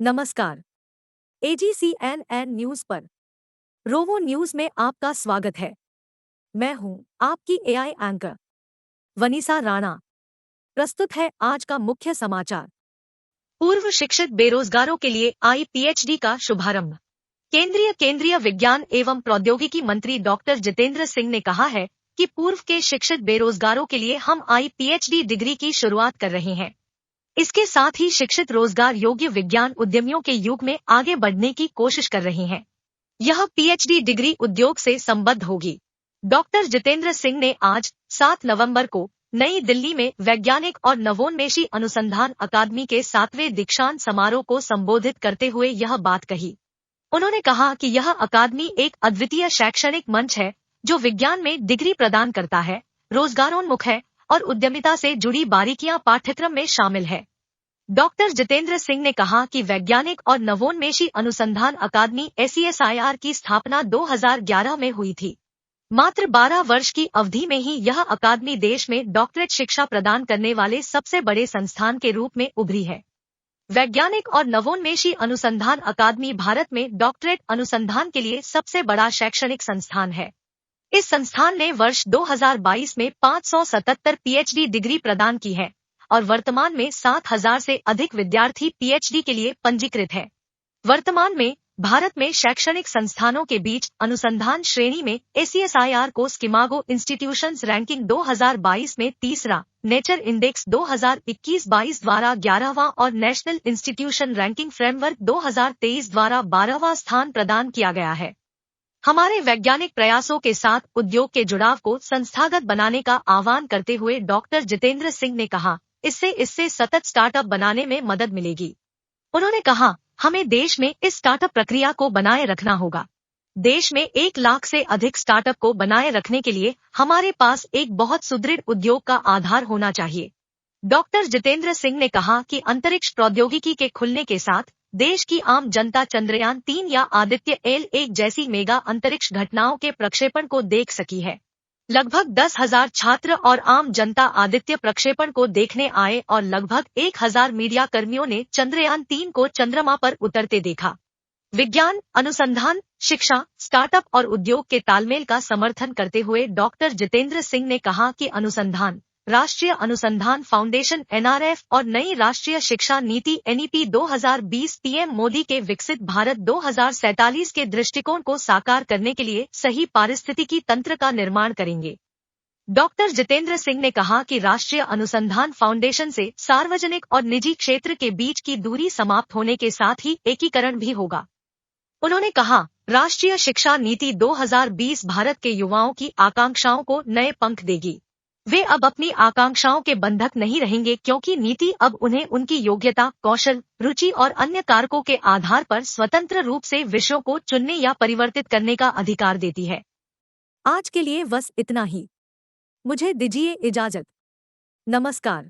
नमस्कार। AGCNN news पर रोवो news में आपका स्वागत है। मैं हूं आपकी AI एंकर वनीसा राणा। प्रस्तुत है आज का मुख्य समाचार। पूर्व शिक्षित बेरोजगारों के लिए आई PhD का शुभारंभ। केंद्रीय विज्ञान एवं प्रौद्योगिकी मंत्री डॉक्टर जितेंद्र सिंह ने कहा है कि पूर्व के शिक्षित बेरोजगारों के लिए हम आई PhD डिग्री की शुरुआत कर रहे हैं। इसके साथ ही शिक्षित रोजगार योग्य विज्ञान उद्यमियों के युग में आगे बढ़ने की कोशिश कर रहे हैं। यह PhD डिग्री उद्योग से संबद्ध होगी। डॉक्टर जितेंद्र सिंह ने आज 7 नवंबर को नई दिल्ली में वैज्ञानिक और नवोन्मेषी अनुसंधान अकादमी के 7वें दीक्षांत समारोह को संबोधित करते हुए यह बात कही। उन्होंने कहा कि यह अकादमी एक अद्वितीय शैक्षणिक मंच है जो विज्ञान में डिग्री प्रदान करता है, रोजगारोन्मुख है और उद्यमिता से जुड़ी बारीकियां पाठ्यक्रम में शामिल है। डॉक्टर जितेंद्र सिंह ने कहा कि वैज्ञानिक और नवोन्मेषी अनुसंधान अकादमी SESIR की स्थापना 2011 में हुई थी। मात्र 12 वर्ष की अवधि में ही यह अकादमी देश में डॉक्टरेट शिक्षा प्रदान करने वाले सबसे बड़े संस्थान के रूप में उभरी है। वैज्ञानिक और नवोन्मेषी अनुसंधान अकादमी भारत में डॉक्टरेट अनुसंधान के लिए सबसे बड़ा शैक्षणिक संस्थान है। इस संस्थान ने वर्ष 2022 में 577 PhD डिग्री प्रदान की है और वर्तमान में 7,000 से अधिक विद्यार्थी PhD के लिए पंजीकृत है। वर्तमान में भारत में शैक्षणिक संस्थानों के बीच अनुसंधान श्रेणी में SESIR को स्किमागो इंस्टीट्यूशंस रैंकिंग 2022 में तीसरा, नेचर इंडेक्स 2021-22 द्वारा 11वां और नेशनल इंस्टीट्यूशन रैंकिंग फ्रेमवर्क 2023 द्वारा 12वां स्थान प्रदान किया गया है। हमारे वैज्ञानिक प्रयासों के साथ उद्योग के जुड़ाव को संस्थागत बनाने का आह्वान करते हुए डॉक्टर जितेंद्र सिंह ने कहा, इससे सतत स्टार्टअप बनाने में मदद मिलेगी। उन्होंने कहा, हमें देश में इस स्टार्टअप प्रक्रिया को बनाए रखना होगा। देश में 1 लाख से अधिक स्टार्टअप को बनाए रखने के लिए हमारे पास एक बहुत सुदृढ़ उद्योग का आधार होना चाहिए। डॉक्टर जितेंद्र सिंह ने कहा कि अंतरिक्ष प्रौद्योगिकी के खुलने के साथ देश की आम जनता चंद्रयान 3 या आदित्य L1 जैसी मेगा अंतरिक्ष घटनाओं के प्रक्षेपण को देख सकी है। लगभग 10,000 छात्र और आम जनता आदित्य प्रक्षेपण को देखने आए और लगभग 1,000 मीडिया कर्मियों ने चंद्रयान 3 को चंद्रमा पर उतरते देखा। विज्ञान, अनुसंधान, शिक्षा, स्टार्टअप और उद्योग के तालमेल का समर्थन करते हुए डॉक्टर जितेंद्र सिंह ने कहा कि अनुसंधान, राष्ट्रीय अनुसंधान फाउंडेशन NRF और नई राष्ट्रीय शिक्षा नीति NEP 2020 PM मोदी के विकसित भारत 2047 के दृष्टिकोण को साकार करने के लिए सही पारिस्थितिकी तंत्र का निर्माण करेंगे। डॉक्टर जितेंद्र सिंह ने कहा कि राष्ट्रीय अनुसंधान फाउंडेशन से सार्वजनिक और निजी क्षेत्र के बीच की दूरी समाप्त होने के साथ ही एकीकरण भी होगा। उन्होंने कहा, राष्ट्रीय शिक्षा नीति 2020 भारत के युवाओं की आकांक्षाओं को नए पंख देगी। वे अब अपनी आकांक्षाओं के बंधक नहीं रहेंगे क्योंकि नीति अब उन्हें उनकी योग्यता, कौशल, रुचि और अन्य कारकों के आधार पर स्वतंत्र रूप से विषयों को चुनने या परिवर्तित करने का अधिकार देती है। आज के लिए बस इतना ही। मुझे दीजिए इजाजत। नमस्कार।